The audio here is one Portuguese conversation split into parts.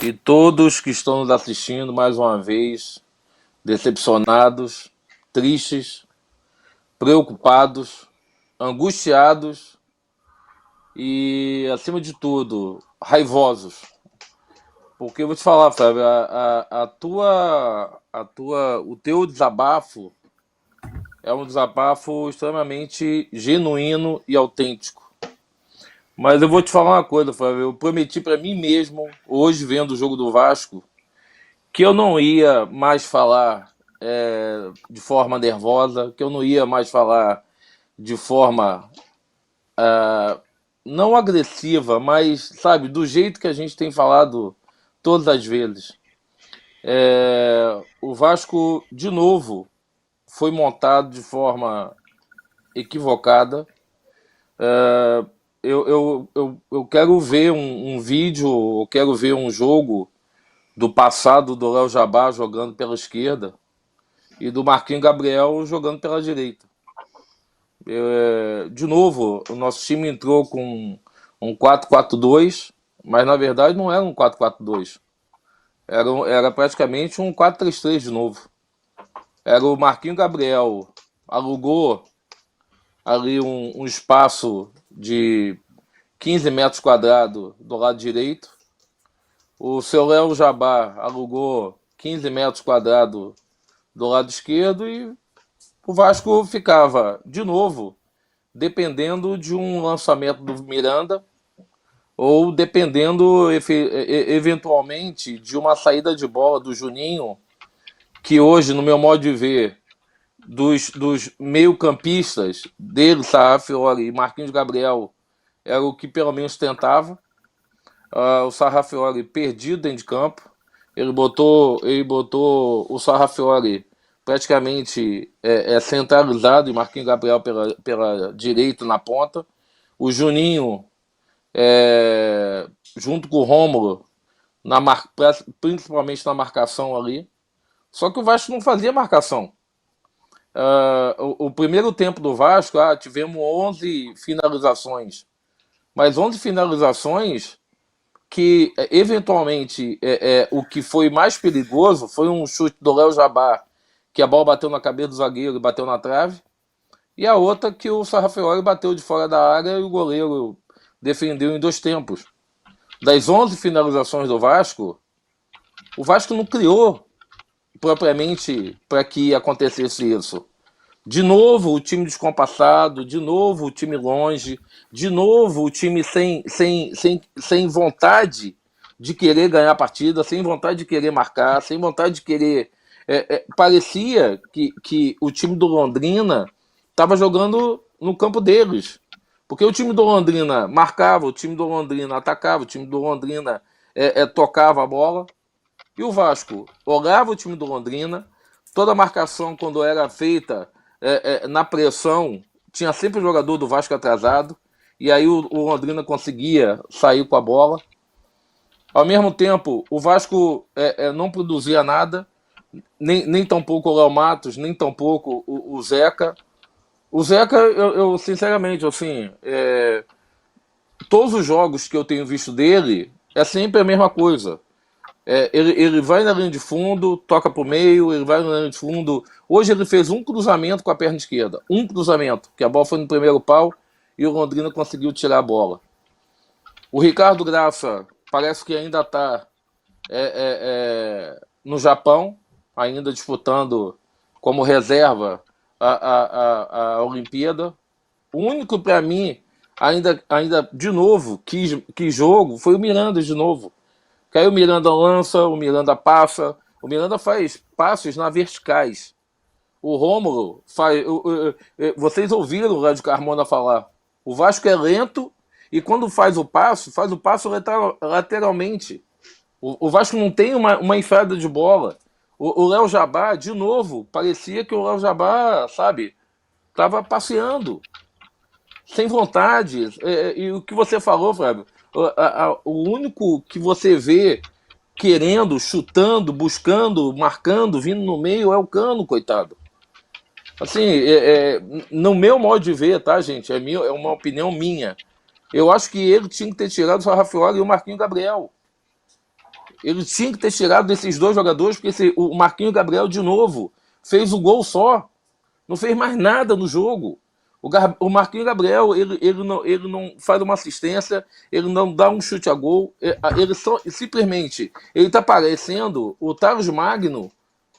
e todos que estão nos assistindo mais uma vez, decepcionados, tristes, preocupados, angustiados e, acima de tudo, raivosos. Porque eu vou te falar, Fábio, o teu desabafo é um desabafo extremamente genuíno e autêntico. Mas eu vou te falar uma coisa, Fábio. Eu prometi para mim mesmo, hoje vendo o jogo do Vasco, que eu não ia mais falar de forma nervosa, que eu não ia mais falar de forma não agressiva, mas, sabe, do jeito que a gente tem falado todas as vezes. O Vasco, de novo, foi montado de forma equivocada. Eu quero ver um vídeo, eu quero ver um jogo do passado do Léo Jabá jogando pela esquerda e do Marquinhos Gabriel jogando pela direita. De novo, o nosso time entrou com um 4-4-2, mas na verdade não era um 4-4-2. Era praticamente um 4-3-3 de novo. Era o Marquinhos Gabriel, alugou ali um espaço de 15 metros quadrados do lado direito. O seu Léo Jabá alugou 15 metros quadrados do lado esquerdo e o Vasco ficava, de novo, dependendo de um lançamento do Miranda ou dependendo eventualmente de uma saída de bola do Juninho, que hoje, no meu modo de ver, dos meio-campistas dele, Sarrafiori e Marquinhos Gabriel, era o que pelo menos tentava. O Sarrafiori perdido dentro de campo. Ele botou o Sarrafiori praticamente centralizado e Marquinhos Gabriel pela direita na ponta. O Juninho, junto com o Rômulo, principalmente na marcação ali. Só que o Vasco não fazia marcação. O primeiro tempo do Vasco, tivemos 11 finalizações. Mas 11 finalizações que, eventualmente, o que foi mais perigoso foi um chute do Léo Jabá, que a bola bateu na cabeça do zagueiro e bateu na trave. E a outra que o Sarrafiori bateu de fora da área e o goleiro defendeu em 2 tempos. Das 11 finalizações do Vasco, o Vasco não criou propriamente para que acontecesse isso. De novo o time descompassado, de novo o time longe, de novo o time sem vontade de querer ganhar a partida, sem vontade de querer marcar, sem vontade de querer... parecia que o time do Londrina estava jogando no campo deles. Porque o time do Londrina marcava, o time do Londrina atacava, o time do Londrina tocava a bola. E o Vasco olhava o time do Londrina, toda a marcação quando era feita na pressão, tinha sempre o jogador do Vasco atrasado, e aí o Londrina conseguia sair com a bola. Ao mesmo tempo, o Vasco não produzia nada, nem tampouco o Léo Matos, nem tampouco o Zeca. O Zeca, eu sinceramente, assim, todos os jogos que eu tenho visto dele, é sempre a mesma coisa. Ele vai na linha de fundo, toca pro meio, ele vai na linha de fundo. Hoje ele fez um cruzamento com a perna esquerda. Um cruzamento, que a bola foi no primeiro pau e o Londrina conseguiu tirar a bola. O Ricardo Graça parece que ainda está no Japão, ainda disputando como reserva a Olimpíada. O único para mim, ainda de novo, que jogo, foi o Miranda de novo. Que aí o Miranda lança, o Miranda passa, o Miranda faz passes na verticais. O Rômulo faz... Vocês ouviram o Lédio Carmona falar. O Vasco é lento e quando faz o passo lateralmente. O Vasco não tem uma enfiada de bola. O Léo Jabá, de novo, parecia que o Léo Jabá, sabe, estava passeando. Sem vontade. E o que você falou, Fábio, o único que você vê querendo, chutando, buscando, marcando, vindo no meio é o Cano, coitado. Assim, no meu modo de ver, tá, gente? É uma opinião minha. Eu acho que ele tinha que ter tirado o Sarrafiori e o Marquinhos Gabriel. Ele tinha que ter tirado desses dois jogadores, porque o Marquinhos Gabriel, de novo, fez o gol só. Não fez mais nada no jogo. O Marquinhos Gabriel, ele não faz uma assistência, ele não dá um chute a gol, ele só, simplesmente, ele tá parecendo o Thales Magno,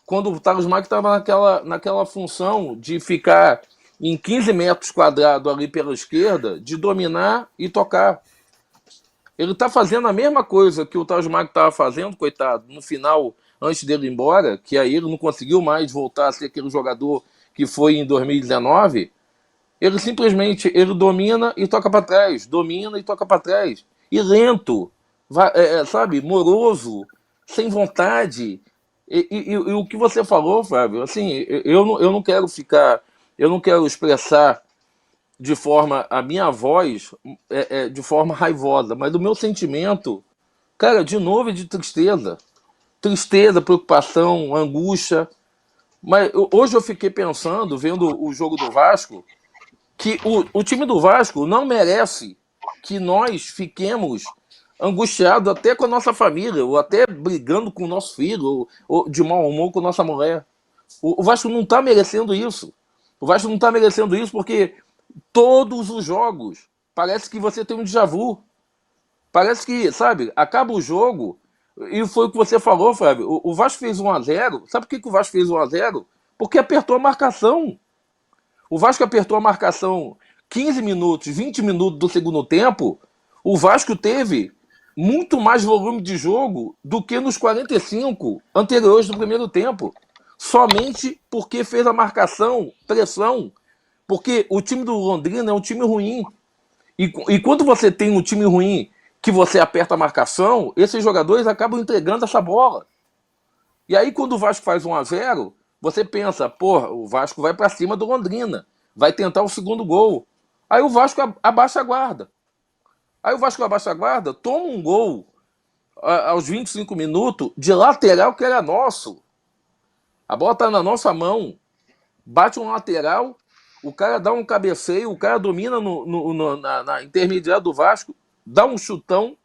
quando o Thales Magno estava naquela função de ficar em 15 metros quadrados ali pela esquerda, de dominar e tocar. Ele está fazendo a mesma coisa que o Thales Magno estava fazendo, coitado, no final, antes dele ir embora, que aí ele não conseguiu mais voltar a ser aquele jogador que foi em 2019. Ele simplesmente ele domina e toca para trás, domina e toca para trás. E lento, sabe, moroso, sem vontade. E o que você falou, Fábio, assim, eu não quero ficar, eu não quero expressar de forma, a minha voz de forma raivosa, mas o meu sentimento, cara, de novo é de tristeza. Tristeza, preocupação, angústia. Mas hoje eu fiquei pensando, vendo o jogo do Vasco, que o time do Vasco não merece que nós fiquemos angustiados até com a nossa família, ou até brigando com o nosso filho, ou de mau humor com a nossa mulher. O Vasco não está merecendo isso. O Vasco não está merecendo isso porque todos os jogos parece que você tem um déjà vu. Parece que, sabe, acaba o jogo, e foi o que você falou, Fábio. O Vasco fez 1-0. Sabe por que o Vasco fez 1-0? Porque apertou a marcação. O Vasco apertou a marcação 15 minutos, 20 minutos do segundo tempo. O Vasco teve muito mais volume de jogo do que nos 45 anteriores do primeiro tempo. Somente porque fez a marcação, pressão. Porque o time do Londrina é um time ruim. E quando você tem um time ruim que você aperta a marcação, esses jogadores acabam entregando essa bola. E aí quando o Vasco faz 1-0, você pensa, porra, o Vasco vai para cima do Londrina, vai tentar o segundo gol. Aí o Vasco abaixa a guarda. Aí o Vasco abaixa a guarda, toma um gol aos 25 minutos de lateral que era nosso. A bola tá na nossa mão, bate um lateral, o cara dá um cabeceio, o cara domina na intermediária do Vasco, dá um chutão,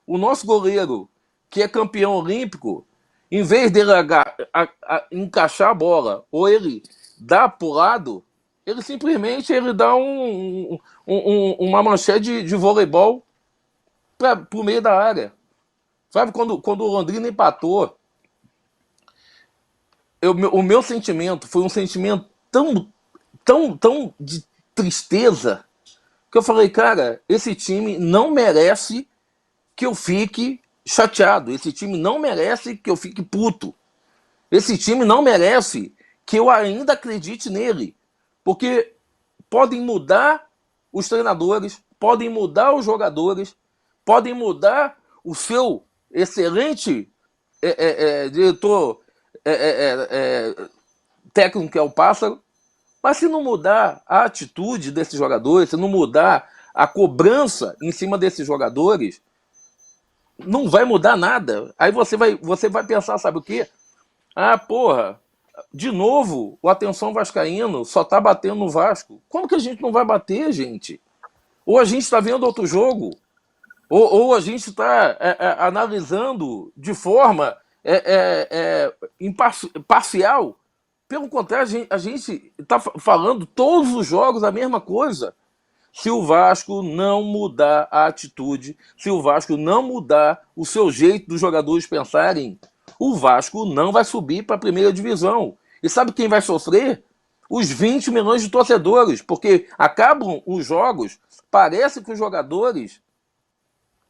o nosso goleiro, que é campeão olímpico, em vez dele encaixar a bola, ou ele dá pro lado, ele simplesmente ele dá uma manchete de voleibol pro meio da área. Sabe, quando o Londrina empatou, o meu sentimento foi um sentimento tão de tristeza, que eu falei, cara, esse time não merece que eu fique chateado. Esse time não merece que eu fique puto. Esse time não merece que eu ainda acredite nele. Porque podem mudar os treinadores, podem mudar os jogadores, podem mudar o seu excelente diretor técnico, que é o Pássaro, mas se não mudar a atitude desses jogadores, se não mudar a cobrança em cima desses jogadores, não vai mudar nada. Aí você vai pensar, sabe o quê? Ah, porra, de novo, o Atenção Vascaíno só tá batendo no Vasco. Como que a gente não vai bater, gente? Ou a gente está vendo outro jogo, ou a gente está analisando de forma parcial. Pelo contrário, a gente está falando todos os jogos a mesma coisa. Se o Vasco não mudar a atitude, se o Vasco não mudar o seu jeito dos jogadores pensarem, o Vasco não vai subir para a primeira divisão. E sabe quem vai sofrer? Os 20 milhões de torcedores, porque acabam os jogos, parece que os jogadores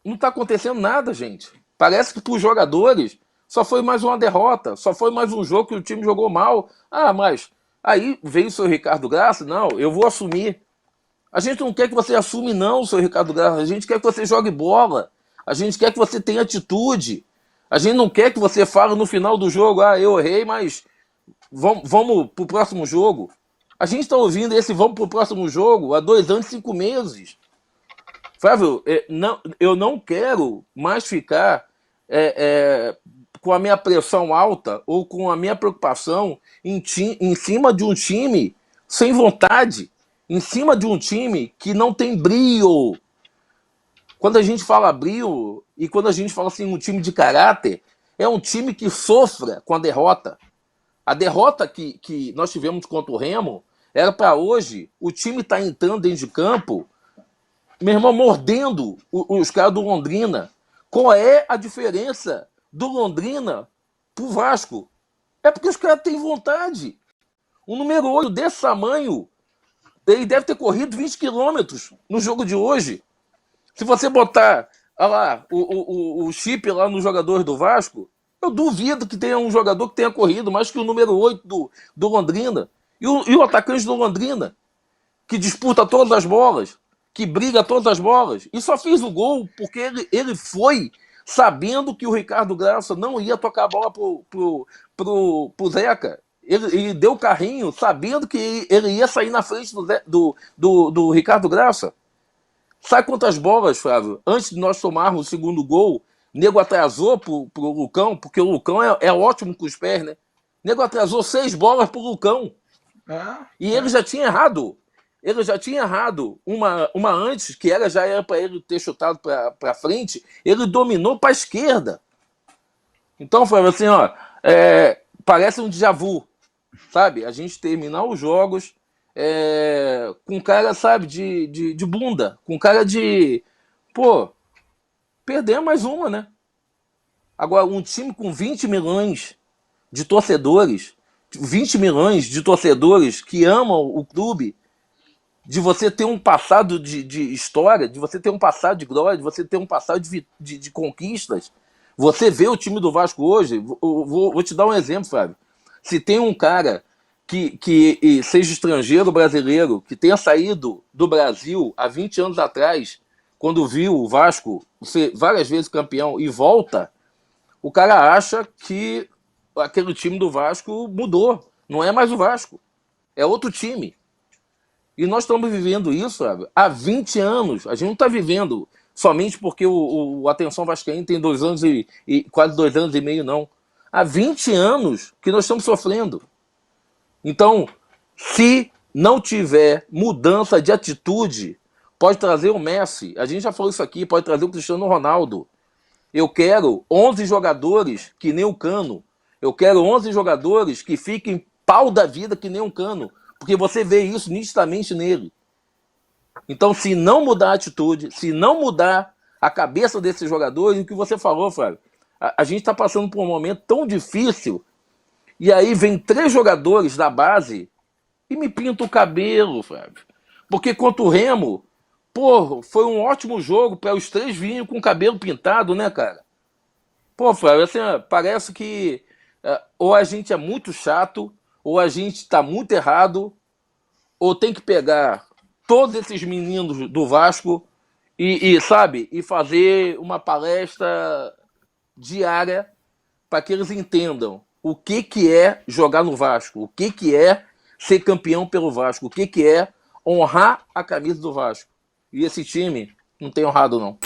não está acontecendo nada, gente. Parece que para os jogadores só foi mais uma derrota, só foi mais um jogo que o time jogou mal. Ah, mas aí veio o seu Ricardo Graça, não, eu vou assumir. A gente não quer que você assume, não, seu Ricardo Graça. A gente quer que você jogue bola. A gente quer que você tenha atitude. A gente não quer que você fale no final do jogo, ah, eu errei, mas vamos pro próximo jogo. A gente está ouvindo esse vamos pro próximo jogo há 2 anos e 5 meses. Flávio, eu não quero mais ficar com a minha pressão alta ou com a minha preocupação em cima de um time sem vontade, em cima de um time que não tem brio. Quando a gente fala brio, e quando a gente fala assim, um time de caráter, é um time que sofra com a derrota. A derrota que nós tivemos contra o Remo era para hoje o time estar entrando dentro de campo, meu irmão, mordendo os caras do Londrina. Qual é a diferença do Londrina pro Vasco? É porque os caras têm vontade. O número 8 desse tamanho, ele deve ter corrido 20 quilômetros no jogo de hoje. Se você botar lá, o chip lá nos jogadores do Vasco, eu duvido que tenha um jogador que tenha corrido mais que o número 8 do Londrina. E o atacante do Londrina, que disputa todas as bolas, que briga todas as bolas, e só fez o gol porque ele foi sabendo que o Ricardo Graça não ia tocar a bola pro Zeca. Ele deu o carrinho sabendo que ele ia sair na frente do Ricardo Graça. Sabe quantas bolas, Flávio? Antes de nós tomarmos o segundo gol, o nego atrasou pro Lucão, porque o Lucão é ótimo com os pés, né? O nego atrasou 6 bolas pro Lucão. E ele já tinha errado. Ele já tinha errado uma antes, que já era para ele ter chutado para frente. Ele dominou para a esquerda. Então, Flávio, assim, ó, parece um déjà vu, sabe? A gente terminar os jogos com cara, sabe, de bunda, com cara de, pô, perder mais uma, né? Agora, um time com 20 milhões de torcedores, 20 milhões de torcedores que amam o clube, de você ter um passado de história, de você ter um passado de glória, de você ter um passado de conquistas. Você vê o time do Vasco hoje, vou te dar um exemplo, Fábio. Se tem um cara que seja estrangeiro brasileiro, que tenha saído do Brasil há 20 anos atrás, quando viu o Vasco ser várias vezes campeão e volta, o cara acha que aquele time do Vasco mudou. Não é mais o Vasco, é outro time. E nós estamos vivendo isso, sabe, há 20 anos. A gente não está vivendo somente porque o Atenção Vascaíno tem 2 anos e quase 2 anos e meio, não. Há 20 anos que nós estamos sofrendo. Então, se não tiver mudança de atitude, pode trazer o Messi, a gente já falou isso aqui, pode trazer o Cristiano Ronaldo. Eu quero 11 jogadores que nem o Cano. Eu quero 11 jogadores que fiquem pau da vida que nem um Cano. Porque você vê isso nitidamente nele. Então, se não mudar a atitude, se não mudar a cabeça desses jogadores, o que você falou, Flávio, a gente está passando por um momento tão difícil, e aí vem 3 jogadores da base e me pinta o cabelo, Flávio. Porque contra o Remo, pô, foi um ótimo jogo para os 3 virem com o cabelo pintado, né, cara? Pô, Flávio, assim, parece que ou a gente é muito chato, ou a gente está muito errado, ou tem que pegar todos esses meninos do Vasco sabe, e fazer uma palestra diária para que eles entendam o que é jogar no Vasco, o que é ser campeão pelo Vasco, o que é honrar a camisa do Vasco. E esse time não tem honrado, não.